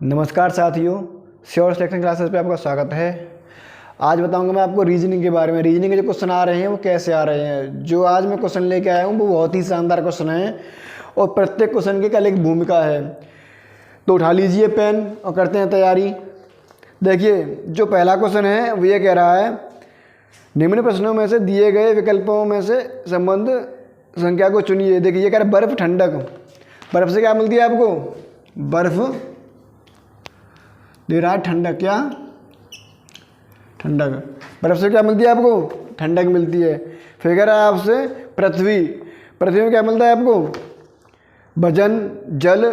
नमस्कार साथियों, sure selection classes पे आपका स्वागत है। आज बताऊंगा मैं आपको रीजनिंग के बारे में। रीजनिंग के जो क्वेश्चन आ रहे हैं वो कैसे आ रहे हैं। जो आज मैं क्वेश्चन लेके आया हूँ वो बहुत ही शानदार क्वेश्चन है और प्रत्येक क्वेश्चन की कल एक भूमिका है। तो उठा लीजिए पेन और करते हैं तैयारी। देखिए, जो पहला क्वेश्चन है वो ये कह रहा है, निम्न प्रश्नों में से दिए गए विकल्पों में से संबंध संख्या को चुनिए। देखिए, ये कह रहा है बर्फ ठंडक। बर्फ से क्या मिलती है आपको? बर्फ दे रहा है ठंडक। क्या? ठंडक। बर्फ से क्या मिलती है आपको? ठंडक मिलती है। फिर कह रहा है आपसे पृथ्वी। पृथ्वी में क्या मिलता है आपको? वजन, जल,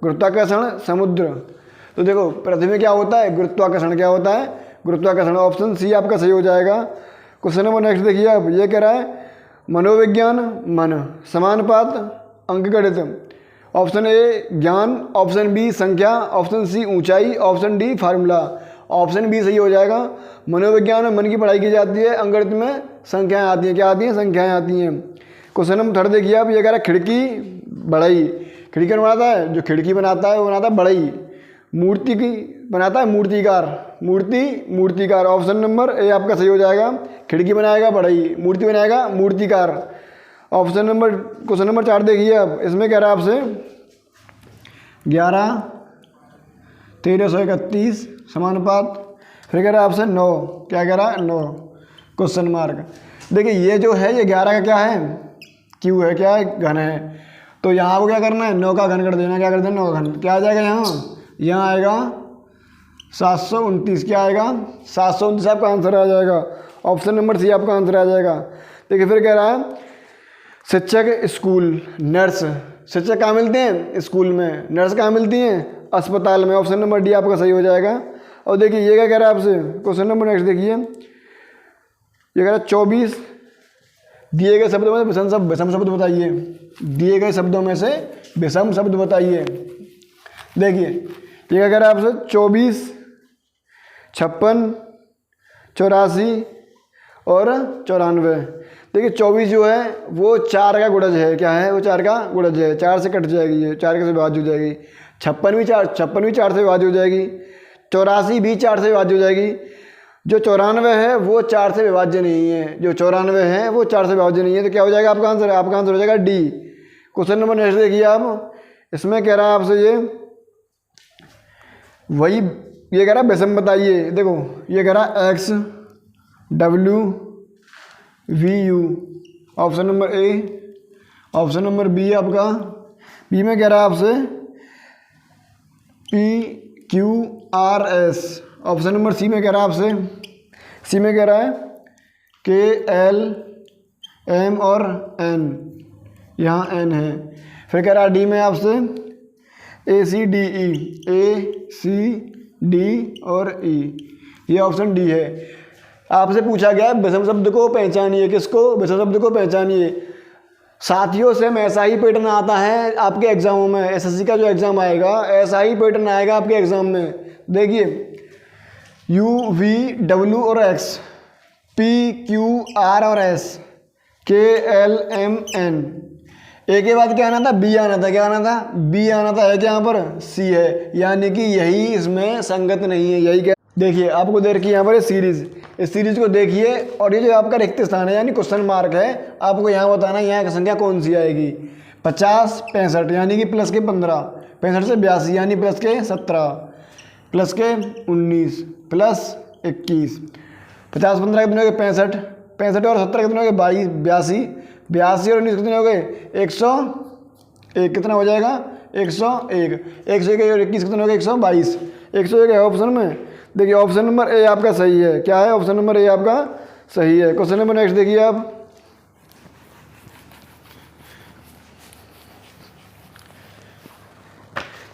गुरुत्वाकर्षण, समुद्र। तो देखो, पृथ्वी में क्या होता है? गुरुत्वाकर्षण। क्या होता है? गुरुत्वाकर्षण। ऑप्शन सी आपका सही हो जाएगा। क्वेश्चन नंबर नेक्स्ट देखिए आप। ये कह रहा है मनोविज्ञान, मन, समानुपात, अंकगणित। ऑप्शन ए ज्ञान, ऑप्शन बी संख्या, ऑप्शन सी ऊंचाई, option D formula. Option B सही हो जाएगा। मनोविज्ञान में मन की पढ़ाई की जाती है, अंकगणित में संख्याएं आती हैं। क्या आती हैं? संख्याएं आती हैं। क्वेश्चन नंबर थर्ड देखिए आप। ये कह रहा है खिड़की, बढ़ई। खिड़की कौन बनाता है? जो खिड़की बनाता है वो बनाता है बढ़ई। मूर्ति की बनाता है मूर्तिकार। मूर्तिकार। ऑप्शन नंबर ए आपका सही हो जाएगा। खिड़की बनाएगा बढ़ई, मूर्ति बनाएगा मूर्तिकार। ऑप्शन नंबर क्वेश्चन नंबर 4 देखिए आप। इसमें कह रहा है आपसे 11, 1331 समानुपात। फिर कह रहा है आपसे 9। क्या कह रहा है? 9 क्वेश्चन मार्क। देखिए, ये जो है ये 11 का क्या है? क्यू है। क्या है? घन है। तो यहाँ को क्या करना है? 9 का घन कर देना। क्या कर देना? 9 का घन। क्या आ जाएगा यहाँ आएगा 729। क्या आएगा? 729 आपका आंसर आ जाएगा। ऑप्शन नंबर सी आपका आंसर आ जाएगा। देखिए, फिर कह रहा है शिक्षक, स्कूल, नर्स। शिक्षक कहाँ मिलते हैं? स्कूल में। नर्स कहाँ मिलती हैं? अस्पताल में। ऑप्शन नंबर डी आपका सही हो जाएगा। और देखिए, ये क्या कह रहा है आपसे? क्वेश्चन नंबर नेक्स्ट देखिए। ये कह रहा है 24 दिए गए शब्दों में से विषम शब्द बताइए। दिए गए शब्दों में से विषम शब्द बताइए। देखिए, ये क्या कह रहा है आपसे? 24, 56, 84 और 94। देखिए, 24 जो है वो 4 का गुणज है। क्या है? वो 4 का गुणज है। 4 से कट जाएगी, ये 4 से विभाज्य हो जाएगी। 56 भी 4 से विभाज्य हो जाएगी। 84 भी 4 से विभाज्य हो जाएगी। जो 94 है वो 4 से विभाज्य नहीं है। जो 94 है वो 4 से विभाज्य नहीं है। तो क्या हो जाएगा आपका आंसर? आपका आंसर हो जाएगा डी। क्वेश्चन नंबर नेक्स्ट देखिए आप। इसमें कह रहा है आपसे ये कह रहा है विषम बताइए। देखो, ये कह रहा है X, W, V, U. Option number A. Option number B आपका। बी में कह रहा है आपसे P, Q, R, S. Option number C में कह रहा है आपसे, सी में कह रहा है के, एल, एम और एन। यहाँ एन है। फिर कह रहा है डी में आपसे ए, सी, डी, ई। ए, सी, डी और ई। ये ऑप्शन डी है। आपसे पूछा गया विषम शब्द को पहचानिए। किसको? विषम शब्द को पहचानिए। साथियों से में ऐसा ही पैटर्न आता है आपके एग्जामों में। एसएससी का जो एग्जाम आएगा ऐसा ही पैटर्न आएगा आपके एग्जाम में। देखिए, यू, वी, डब्ल्यू और एक्स, पी, क्यू, आर और एस, के, एल, एम, एन। ए के बाद क्या आना था? बी आना था। क्या आना था? बी आना था। है क्या यहाँ पर? सी है। यानी कि यही इसमें संगत नहीं है। यही क्या? देखिए, आपको दे रखी है यहाँ पर सीरीज। इस सीरीज को देखिए और ये जो आपका रिक्त स्थान है यानी क्वेश्चन मार्क है, आपको यहाँ बताना है यहाँ की संख्या कौन सी आएगी। 50, 65 यानी कि प्लस के 15, 65 से 82 यानी प्लस के 17, प्लस के 19, प्लस 21। 50 15 कितने हो गए? 65। 65 और 17 कितने हो गए? 82। 82 और 19 कितने हो गए? 101। कितना हो जाएगा? 101। 101 और 21 कितने हो गए? 122। 101 है ऑप्शन में। देखिए, ऑप्शन नंबर ए आपका सही है। क्या है? ऑप्शन नंबर ए आपका सही है। क्वेश्चन नंबर नेक्स्ट देखिए आप।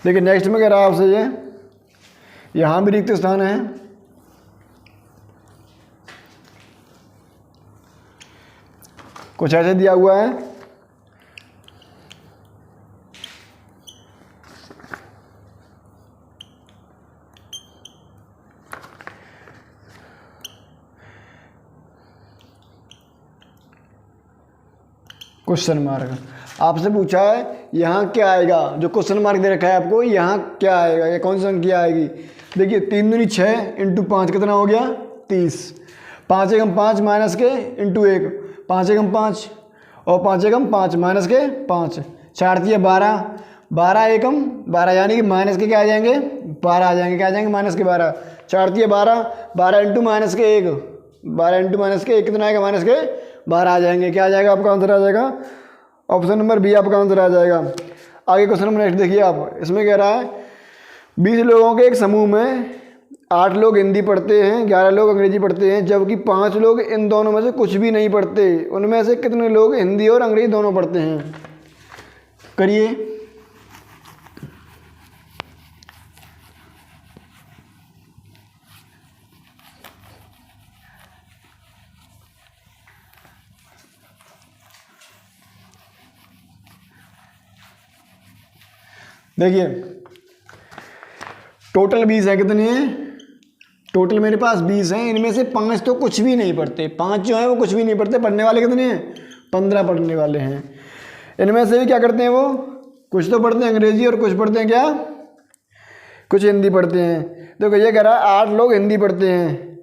देखिए, नेक्स्ट में कह रहा है आपसे ये यहां भी रिक्त स्थान है। कुछ ऐसे दिया हुआ है। Question mark. आपसे पूछा है यहाँ क्या आएगा, जो क्वेश्चन मार्क दे रखा है आपको, यहाँ क्या आएगा, ये कौन सी संख्या आएगी। देखिए 3 दूनी 6 इंटू 5 कितना हो गया 30, 5 एकम 5 माइनस के इंटू 1, 5 एकम 5 और 5 एकम 5 माइनस के 5, 4 दिए 12, 12 एकम 12 यानी कि माइनस के क्या आ जाएंगे 12 आ जाएंगे, क्या आ जाएंगे माइनस के 12, 4 दिए 12, 12 इंटू माइनस के 1, 12 इंटू माइनस के 1 कितना आएगा माइनस के 12 आ जाएंगे। क्या आ जाएगा आपका आंसर आ जाएगा ऑप्शन नंबर बी आपका आंसर आ जाएगा। आगे क्वेश्चन नंबर नेक्स्ट देखिए आप, इसमें कह रहा है 20 लोगों के एक समूह में 8 लोग हिंदी पढ़ते हैं, 11 लोग अंग्रेजी पढ़ते हैं, जबकि 5 लोग इन दोनों में से कुछ भी नहीं पढ़ते। उनमें से कितने लोग हिंदी और अंग्रेजी दोनों पढ़ते हैं। करिए। देखिए टोटल 20 है, कितने हैं टोटल मेरे पास 20 हैं, इनमें से 5 तो कुछ भी नहीं पढ़ते, 5 जो हैं वो कुछ भी नहीं पढ़ते। पढ़ने वाले कितने हैं 15 पढ़ने वाले हैं। इनमें से भी क्या करते हैं वो कुछ तो पढ़ते हैं अंग्रेजी और कुछ पढ़ते हैं क्या कुछ हिंदी पढ़ते हैं। देखो ये कह रहा है 8 लोग हिंदी पढ़ते हैं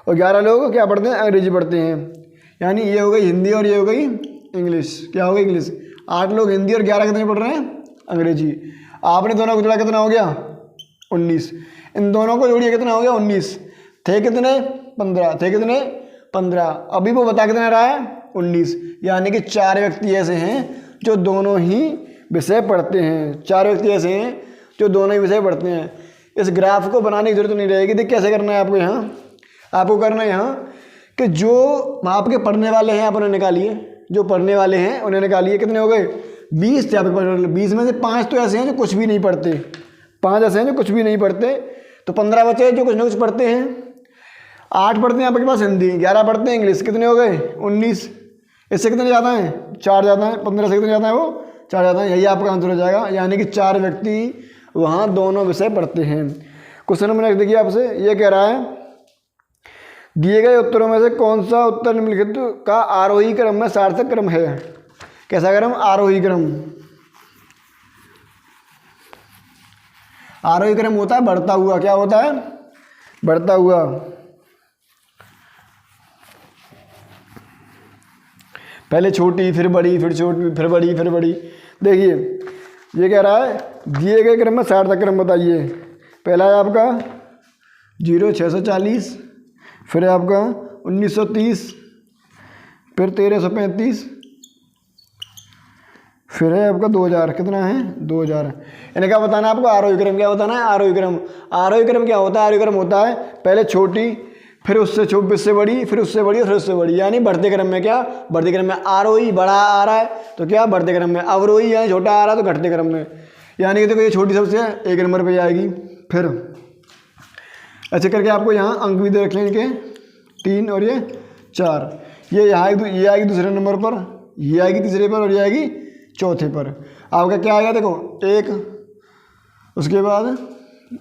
और 11 लोग क्या पढ़ते हैं अंग्रेजी पढ़ते हैं, यानी ये हो गई हिंदी और ये हो गई इंग्लिश। क्या हो गई इंग्लिश। 8 लोग हिंदी और 11 कितने पढ़ रहे हैं अंग्रेजी। आपने दोनों को जोड़ा कितना हो गया 19, इन दोनों को जोड़िए कितना हो गया 19, थे कितने 15, थे कितने 15, अभी वो बता कितना रहा है 19, यानी कि 4 व्यक्ति ऐसे हैं जो दोनों ही विषय पढ़ते हैं, 4 व्यक्ति ऐसे हैं जो दोनों ही विषय पढ़ते हैं। इस ग्राफ को बनाने की जरूरत नहीं रहेगी। देख कैसे करना है आपको, यहाँ आपको करना है यहाँ कि जो आपके पढ़ने वाले हैं आप उन्हें निकालिए, जो पढ़ने वाले हैं उन्हें निकालिए। कितने हो गए 20 थे आपके पास, 20 में से 5 तो ऐसे हैं जो कुछ भी नहीं पढ़ते, 5 ऐसे हैं जो कुछ भी नहीं पढ़ते, तो 15 बचे जो कुछ ना कुछ पढ़ते हैं। 8 पढ़ते हैं आपके पास हिंदी, 11 पढ़ते हैं इंग्लिश, कितने हो गए 19। इससे कितने ज़्यादा हैं 4 ज़्यादा हैं, 15 से कितने ज़्यादा है वो 4 ज़्यादा है। यही आपका आंसर हो जाएगा, यानी कि 4 व्यक्ति वहाँ दोनों विषय पढ़ते हैं। क्वेश्चन नंबर नेक्स्ट देखिए आपसे, ये कह रहा है दिए गए उत्तरों में से कौन सा उत्तर निम्नलिखित का आरोही क्रम में सार्थक क्रम है। कैसा क्रम आरोही क्रम। आरोही क्रम होता है बढ़ता हुआ, क्या होता है बढ़ता हुआ। पहले छोटी फिर बड़ी फिर छोटी फिर बड़ी फिर बड़ी। देखिए ये कह रहा है दिए गए क्रम में सार्थक क्रम बताइए। पहला है आपका 0640, फिर है आपका 1930, फिर 1335, फिर है आपका 2000। कितना है 2000। इन्हें क्या बताना है आपको आरोही क्रम। क्या बताना है आरोही क्रम। आरोही क्रम क्या होता है, आरोही क्रम होता है पहले छोटी फिर उससे बड़ी फिर उससे बड़ी और फिर उससे बड़ी, यानी बढ़ते क्रम में क्या बढ़ते क्रम में। आरोही बड़ा आ रहा है तो क्या बढ़ते क्रम में, अवरोही यानी छोटा आ रहा है तो घटते क्रम में। यानी कि देखो ये छोटी सबसे 1 नंबर पे आएगी, फिर ऐसे करके आपको यहाँ अंक भी दे रखे हैं इनके 3 और ये 4। ये आएगी दूसरे नंबर पर, ये आएगी तीसरे पर और ये आएगी चौथे पर। आपका क्या आएगा देखो 1, उसके बाद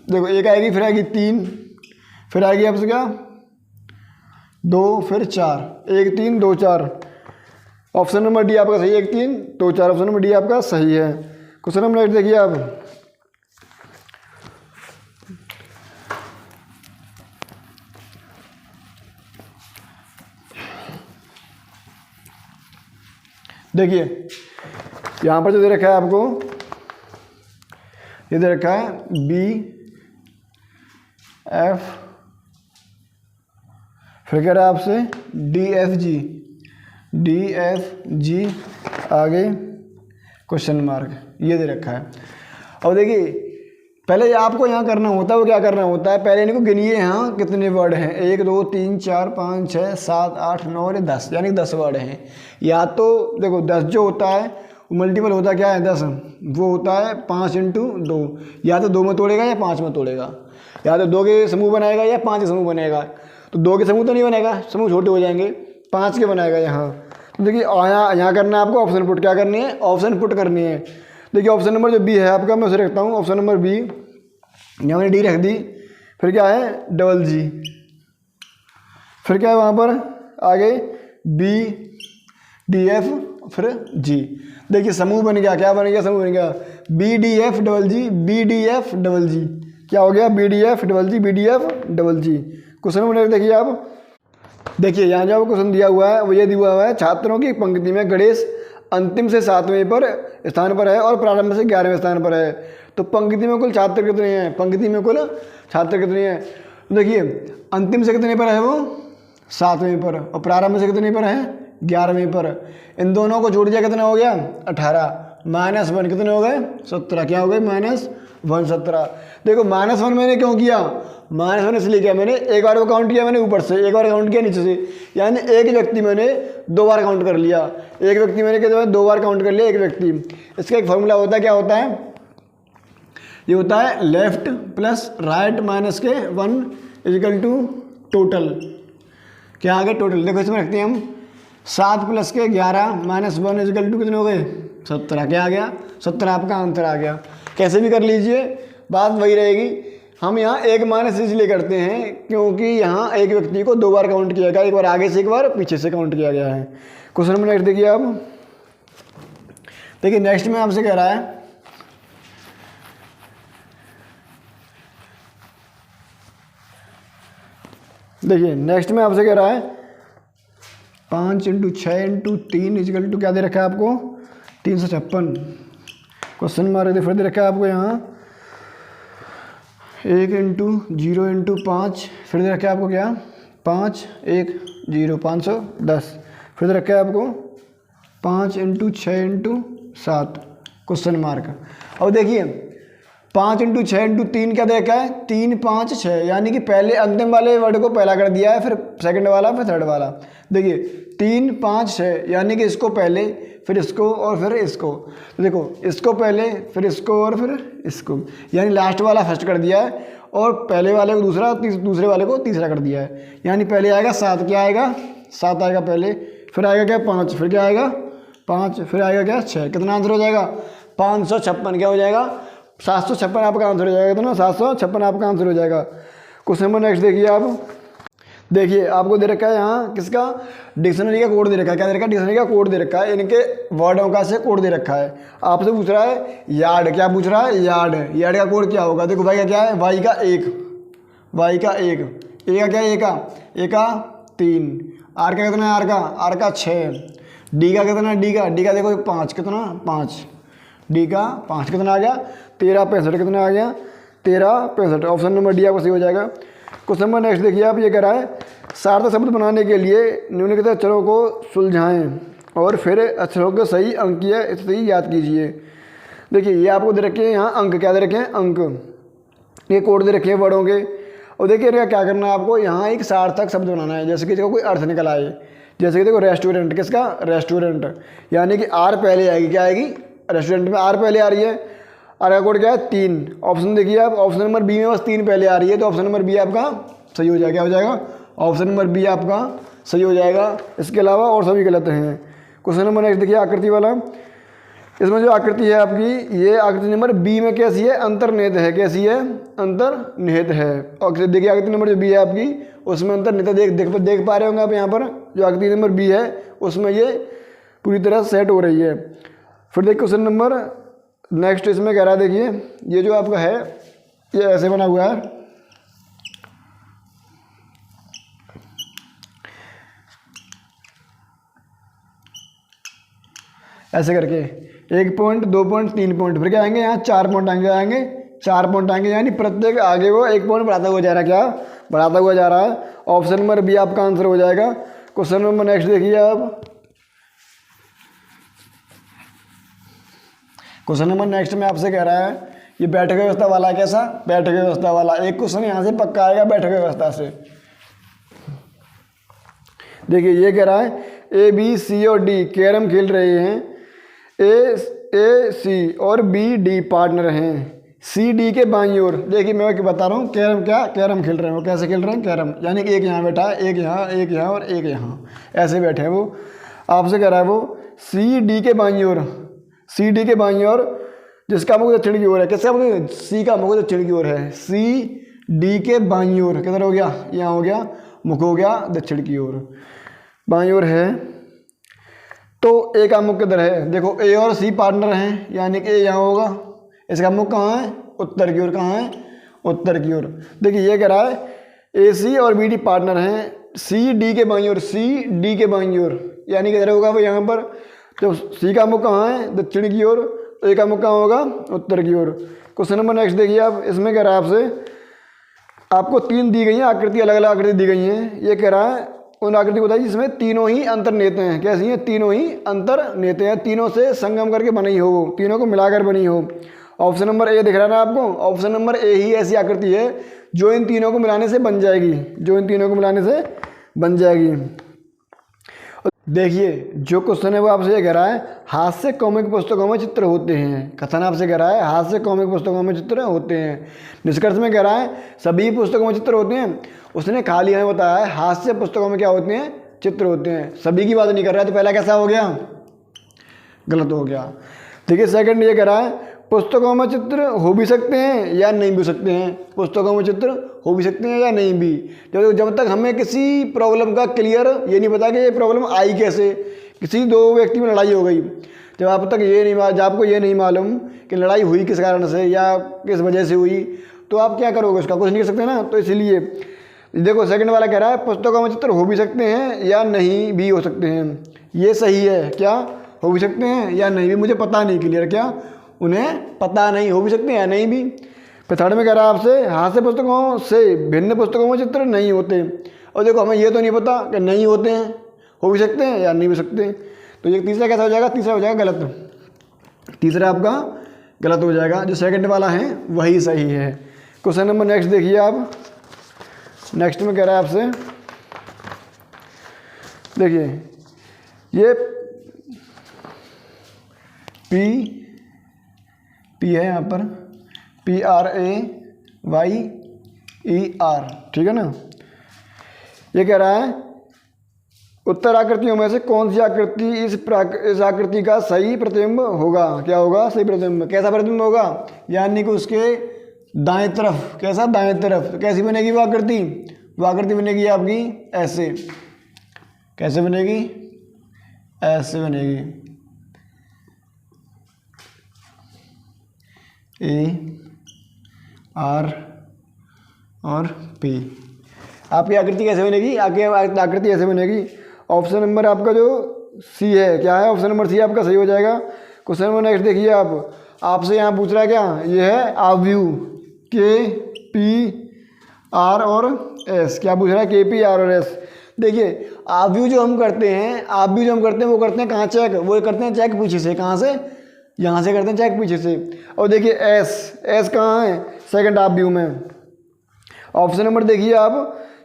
देखो 1 आएगी, फिर आएगी 3, फिर आएगी आपसे क्या 2, फिर 4, 1 3 2 4। ऑप्शन नंबर डी आपका सही है, 1 3 2 4 ऑप्शन नंबर डी आपका सही है। क्वेश्चन नंबर नेक्स्ट देखिए आप, देखिए यहाँ पर जो दे रखा है आपको, ये दे रखा है BF, फिर कह रहा है आपसे DFG, आगे क्वेश्चन मार्क, ये दे रखा है। और देखिए पहले आपको यहाँ करना होता है, वो क्या करना होता है, पहले इनको गिनिए यहाँ कितने वर्ड हैं, 1 2 3 4 5 6 7 8 9 और 10, यानी 10 वर्ड हैं। या तो देखो 10 जो होता है वो मल्टीपल होता क्या है 10, वो होता है 5 × 2, या तो 2 में तोड़ेगा या 5 में तोड़ेगा, या तो 2 के समूह बनाएगा या 5 के समूह बनेगा। तो 2 के समूह तो नहीं बनेगा, समूह छोटे हो जाएंगे, 5 के बनाएगा यहाँ। तो देखिए यहाँ करना है आपको ऑप्शन पुट, क्या करनी है ऑप्शन पुट करनी है। देखिए ऑप्शन नंबर जो बी है आपका, मैं उसे रखता हूँ ऑप्शन नंबर बी, यहाँ मैंने डी रख दी, फिर क्या है DG, फिर क्या है वहाँ पर आगे BDF फिर जी। देखिए समूह बन गया, क्या बन गया, समूह बन गया BDF डबल जी, BDF डबल जी। क्या हो गया, BDF डबल जी, BDF डबल जी। क्वेश्चन नंबर देखिए आप, देखिए यहाँ जो क्वेश्चन दिया हुआ है वो ये दिया हुआ है, छात्रों की पंक्ति में गणेश अंतिम से 7वें पर स्थान पर है और प्रारंभ से 11वें स्थान पर है। तो पंक्ति में कुल छात्र कितने हैं, पंक्ति में कुल छात्र कितने हैं। देखिए अंतिम से कितने पर है वो 7वें पर, और प्रारंभ से कितने पर है 11वें पर। इन दोनों को जोड़ दिया कितना हो गया 18, -1 कितने हो गए 17। क्या हो गए -1 17। देखो -1 मैंने क्यों किया, -1 इसलिए किया, मैंने एक बार वो काउंट किया मैंने ऊपर से, एक बार काउंट किया नीचे से, यानी एक व्यक्ति मैंने 2 बार काउंट कर लिया, एक व्यक्ति मैंने कितने 2 बार काउंट कर लिया एक व्यक्ति। इसका एक फॉर्मूला होता है, क्या होता है, ये होता है लेफ्ट प्लस राइट माइनस के 1 इजिकल टू टोटल। क्या आ गया टोटल, देखो इसमें रखते हैं हम 7 प्लस के 11 -1 इजिकल टू कितने हो गए 17। क्या आ गया 17, आपका आंसर आ गया। कैसे भी कर लीजिए बात वही रहेगी। हम यहाँ एक माइनस इसलिए करते हैं क्योंकि यहाँ एक व्यक्ति को 2 बार काउंट किया गया, एक बार आगे से एक बार पीछे से काउंट किया गया है। क्वेश्चन नंबर नेक्स्ट देखिए आप, देखिए नेक्स्ट में आपसे कह रहा है देखिए नेक्स्ट में आपसे कह रहा है 5 × 6 × 3 इजिकल टू क्या दे रखा है आपको 356। क्वेश्चन मार्क फिर दे रखा है आपको यहाँ 1 × 0 × 5, फिर दे रखा है आपको क्या 5 1 0 510, फिर दे रखा है आपको 5 × 6 × 7 क्वेश्चन मार्क। अब देखिए 5 × 6 × 3 क्या देखा है 3 5 6, यानी कि पहले अंतिम वाले वर्ड को पहला कर दिया है, फिर सेकंड वाला, फिर थर्ड वाला। देखिए 3 5 6, यानी कि इसको पहले, फिर इसको और फिर इसको। तो देखो इसको पहले, फिर इसको और फिर इसको, यानी लास्ट वाला फर्स्ट कर दिया है और पहले वाले को दूसरा, दूसरे वाले को तीसरा कर दिया है। यानी पहले आएगा 7, क्या आएगा 7 आएगा पहले, फिर आएगा क्या 5, फिर क्या आएगा 5, फिर आएगा क्या 6। कितना आंसर हो जाएगा 556। क्या हो जाएगा 756 आपका आंसर हो जाएगा। तो ना 756 आपका आंसर हो जाएगा। क्वेश्चन नंबर नेक्स्ट देखिए आप, देखिए आपको दे रखा है यहाँ किसका डिक्शनरी का कोड दे रखा है। क्या दे रखा है डिक्शनरी का कोड दे रखा है, इनके वर्डों का से कोड दे रखा है। आपसे पूछ रहा है यार्ड, क्या पूछ रहा है यार्ड, यार्ड का कोड क्या होगा। देखो भाई का क्या है वाई का 1, वाई का 1, ए का क्या है ए का 3, आर का कितना है आर का 6, डी का कितना है डी का देखो 5, कितना 5, डी का 5 कितना आ गया 13 65 कितना आ गया 13 65। ऑप्शन नंबर डी आपका सही हो जाएगा। क्वेश्चन नंबर नेक्स्ट देखिए आप, ये कह रहा है सार्थक शब्द बनाने के लिए निम्नलिखित अक्षरों को सुलझाएं और फिर अक्षरों के सही अंकीय स्थिति याद कीजिए। देखिए ये आपको दे रखे हैं यहाँ अंक, क्या दे रखे हैं अंक, ये कोड दे रखे हैं वर्डों के। और देखिए क्या करना है आपको, यहाँ एक सार्थक शब्द बनाना है, जैसे कि इसका कोई अर्थ निकल आए। जैसे कि देखो रेस्टोरेंट, किसका रेस्टोरेंट, यानी कि आर पहले आएगी, क्या आएगी रेस्टोरेंट में आर पहले आ रही है, आर का कोड क्या है 3। ऑप्शन देखिए आप, ऑप्शन नंबर बी में बस 3 पहले आ रही है, तो ऑप्शन नंबर बी आपका सही हो जाएगा। क्या हो जाएगा ऑप्शन नंबर बी आपका सही हो जाएगा। इसके अलावा और सभी गलत हैं। क्वेश्चन नंबर नेक्स्ट देखिए आकृति वाला, इसमें जो आकृति है आपकी, ये आकृति नंबर बी में कैसी है अंतर्निहित है, कैसी है अंतर्निहित है। और देखिए आकृति नंबर जो बी है आपकी उसमें अंतर्निहित देख पा रहे होंगे आप, यहाँ पर जो आकृति नंबर बी है उसमें ये पूरी तरह सेट हो रही है। फिर देखिए क्वेश्चन नंबर नेक्स्ट इसमें कह रहा है, देखिए ये जो आपका है ये ऐसे बना हुआ है, ऐसे करके 1 पॉइंट 2 पॉइंट 3 पॉइंट, फिर क्या आएंगे यहाँ 4 पॉइंट आएंगे 4 पॉइंट आएंगे, यानी प्रत्येक आगे वो 1 पॉइंट बढ़ाता हुआ जा रहा है, क्या बढ़ाता हुआ जा रहा है। ऑप्शन नंबर बी आपका आंसर हो जाएगा। क्वेश्चन नंबर नेक्स्ट देखिए आप, क्वेश्चन नंबर नेक्स्ट में आपसे कह रहा है ये बैठक व्यवस्था वाला, कैसा बैठक व्यवस्था वाला। एक क्वेश्चन यहाँ से पक्का आएगा बैठक व्यवस्था से। देखिए ये कह रहा है ए बी सी और डी कैरम खेल रहे हैं, ए सी और बी डी पार्टनर हैं, सी डी के बाईं ओर। देखिए मैं बता रहा हूँ कैरम, क्या कैरम खेल रहे हैं वो, कैसे खेल रहे हैं कैरम, यानी कि एक यहाँ बैठा है, एक यहाँ और एक यहाँ, ऐसे बैठे हैं वो। आपसे कह रहा है वो सी डी के बाईं ओर, सी डी के बाईं ओर जिसका मुख दक्षिण की ओर है, किसका मुख सी का मुख दक्षिण की ओर है, सी डी के बाईं ओर किधर हो गया यहाँ हो गया मुख हो गया दक्षिण की ओर, बाईं ओर है। तो ए का मुख किधर है? देखो ए और सी पार्टनर हैं, यानी कि ए यहाँ होगा, इसका मुख कहाँ है? उत्तर की ओर। कहाँ है? उत्तर की ओर। देखिए ये कह रहा है ए सी और बी डी पार्टनर हैं, सी डी के बाईं ओर, सी डी के बाईं ओर, यानी किधर होगा वो यहाँ पर? तो सी का मुख कहाँ है? दक्षिण की ओर, तो ए का मुख कहाँ होगा? उत्तर की ओर। क्वेश्चन नंबर नेक्स्ट देखिए आप, इसमें कह रहा है आपसे, आपको 3 दी गई हैं आकृति, अलग अलग आकृति दी गई हैं। ये कह रहा है उन आकृति को बताइए जिसमें तीनों ही अंतर्नेत्र हैं। कैसी हैं? तीनों ही अंतर्नेत्र हैं, तीनों से संगम करके बनी हो, तीनों को मिलाकर बनी हो। ऑप्शन नंबर ए दिख रहा है ना आपको? ऑप्शन नंबर ए ही ऐसी आकृति है जो इन तीनों को मिलाने से बन जाएगी, जो इन तीनों को मिलाने से बन जाएगी। देखिए जो क्वेश्चन है वो आपसे ये कह रहा है हास्य कॉमिक पुस्तकों में चित्र होते हैं। कथन आपसे कह रहा है हास्य कॉमिक पुस्तकों में चित्र होते हैं। निष्कर्ष में कह रहा है सभी पुस्तकों में चित्र होते हैं। उसने खाली हमें बताया है हास्य पुस्तकों में क्या होते हैं? चित्र होते हैं। सभी की बात नहीं कर रहा है, तो पहला कैसा हो गया? गलत हो गया। देखिए सेकंड ये कह रहा है पुस्तकों में चित्र हो भी सकते हैं या नहीं भी हो सकते हैं। पुस्तकों में चित्र हो भी सकते हैं या नहीं भी। तो जब तक हमें किसी प्रॉब्लम का क्लियर ये नहीं पता कि ये प्रॉब्लम आई कैसे, किसी 2 व्यक्ति में लड़ाई हो गई, जब आप तक ये नहीं, जब आपको ये नहीं मालूम कि लड़ाई हुई किस कारण से या किस वजह से हुई, तो आप क्या करोगे? उसका कुछ नहीं कर सकते ना। तो इसलिए देखो सेकंड वाला कह रहा है पुस्तकों में चित्र हो भी सकते हैं या नहीं भी हो सकते हैं। ये सही है। क्या हो भी सकते हैं या नहीं भी? मुझे पता नहीं क्लियर, क्या उन्हें पता नहीं, हो भी सकते हैं या नहीं भी। फिर थर्ड में कह रहा है आपसे हास्य पुस्तकों से भिन्न पुस्तकों में चित्र नहीं होते। और देखो हमें ये तो नहीं पता कि नहीं होते हैं, हो भी सकते हैं या नहीं भी सकते। तो ये तीसरा कैसा हो जाएगा? तीसरा हो जाएगा गलत। तीसरा आपका गलत हो जाएगा। जो सेकंड वाला है वही सही है। क्वेश्चन नंबर नेक्स्ट देखिए आप। नेक्स्ट में कह रहा है आपसे, देखिए ये पी है यहाँ पर, PRAYER, ठीक है ना। ये कह रहा है उत्तर आकृतियों में से कौन सी आकृति इस आकृति का सही प्रतिबिंब होगा? क्या होगा? सही प्रतिबिंब। कैसा प्रतिबिंब होगा? यानी कि उसके दाएं तरफ। कैसा? दाएं तरफ। तो कैसी बनेगी वो आकृति? वो आकृति बनेगी आपकी ऐसे। कैसे बनेगी? ऐसे बनेगी। AR और P। आपकी आकृति कैसे बनेगी? आपकी आकृति ऐसे बनेगी। ऑप्शन नंबर आपका जो सी है, क्या है? ऑप्शन नंबर सी आपका सही हो जाएगा। क्वेश्चन नंबर नेक्स्ट देखिए आप। आपसे यहाँ पूछ रहा है क्या? ये है आव्यूह KPR और S। क्या पूछ रहा है? KPR और S। देखिए आव्यूह जो हम करते हैं, वो करते हैं कहाँ चेक? वो करते हैं चेक पीछे से। कहाँ से? यहाँ से करते हैं चेक पीछे से। और देखिए S कहाँ है? सेकंड आव्यूह में। ऑप्शन नंबर देखिए आप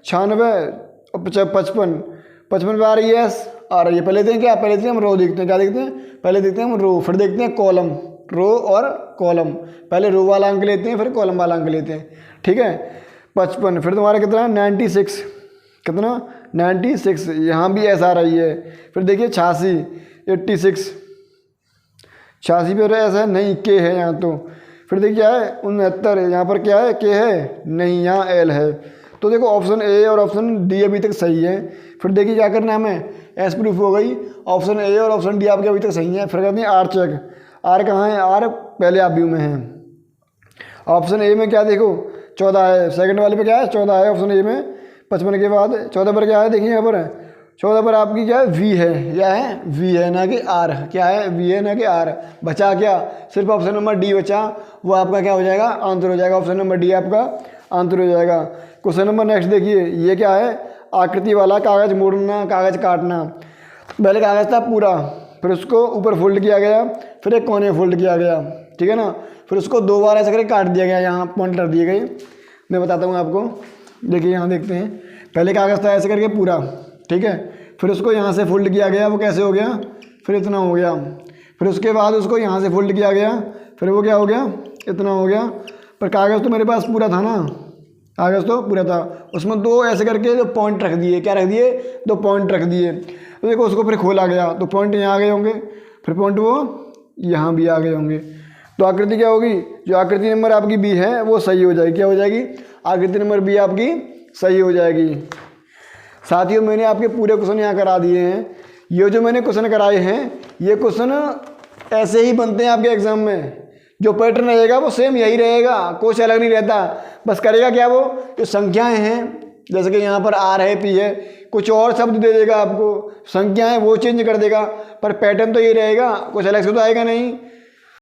96 और 55 पे आ रही है S, आ रही है। पहले देखते हैं क्या? पहले देखते हैं हम रो देखते हैं। क्या देखते हैं? पहले देखते हैं हम रो, फिर देखते हैं कॉलम। रो और कॉलम। पहले रो वाला अंक लेते हैं, फिर कॉलम वाला अंक लेते हैं, ठीक है। 55, फिर तुम्हारा कितना? 96। कितना? 96। यहाँ भी S आ रही है। फिर देखिए 86, 86। 86 पे S है नहीं, K है यहाँ तो। फिर देखिए क्या है? 69। यहाँ पर क्या है? K है नहीं, यहाँ L है। तो देखो ऑप्शन ए और ऑप्शन डी अभी तक सही है। फिर देखिए क्या करना है हमें? एस प्रूफ हो गई। ऑप्शन ए और ऑप्शन डी आपके अभी तक सही है। फिर करते हैं आर चेक। आर कहाँ है? आर पहले आव्यूह में है। ऑप्शन ए में क्या देखो 14 है। सेकंड वाले पे क्या है? 14 है ऑप्शन ए में। 55 के बाद 14 पर क्या है? देखिए यहाँ पर 14 पर आपकी क्या है? वी है। क्या है? वी है ना कि आर। क्या है? वी है ना कि आर। बचा क्या? सिर्फ ऑप्शन नंबर डी बचा। वो आपका क्या हो जाएगा? आंसर हो जाएगा। ऑप्शन नंबर डी आपका आंसर हो जाएगा। क्वेश्चन नंबर नेक्स्ट देखिए। ये क्या है? आकृति वाला कागज मोड़ना, कागज काटना। पहले कागज था पूरा, फिर उसको ऊपर फोल्ड किया गया, फिर एक कोने फोल्ड किया गया, ठीक है ना। फिर उसको 2 बार ऐसे करके काट दिया गया। यहाँ पॉइंट कर दिए गए। मैं बताता हूँ आपको। देखिए यहाँ देखते हैं। पहले कागज था ऐसे करके पूरा, ठीक है। फिर उसको यहाँ से फोल्ड किया गया। वो कैसे हो गया? फिर इतना हो गया। फिर उसके बाद उसको यहाँ से फोल्ड किया गया। फिर वो क्या हो गया? इतना हो गया। पर कागज़ तो मेरे पास पूरा था ना, कागज़ तो पूरा था। उसमें 2 ऐसे करके 2 पॉइंट रख दिए। क्या रख दिए? 2 पॉइंट रख दिए। तो देखो उसको फिर खोला गया तो पॉइंट यहाँ आ गए होंगे, फिर पॉइंट वो यहाँ भी आ गए होंगे। तो आकृति क्या होगी? जो आकृति नंबर आपकी बी है वो सही हो जाएगी। क्या हो जाएगी? आकृति नंबर बी आपकी सही हो जाएगी। साथियों मैंने आपके पूरे क्वेश्चन यहाँ करा दिए हैं। ये जो मैंने क्वेश्चन कराए हैं ये क्वेश्चन ऐसे ही बनते हैं आपके एग्जाम में। जो पैटर्न रहेगा वो सेम यही रहेगा, कुछ अलग नहीं रहता। बस करेगा क्या, वो जो संख्याएं हैं जैसे कि यहाँ पर आर है, पी है, कुछ और शब्द दे देगा आपको, संख्याएं वो चेंज कर देगा, पर पैटर्न तो ये रहेगा, कुछ अलग से तो आएगा नहीं।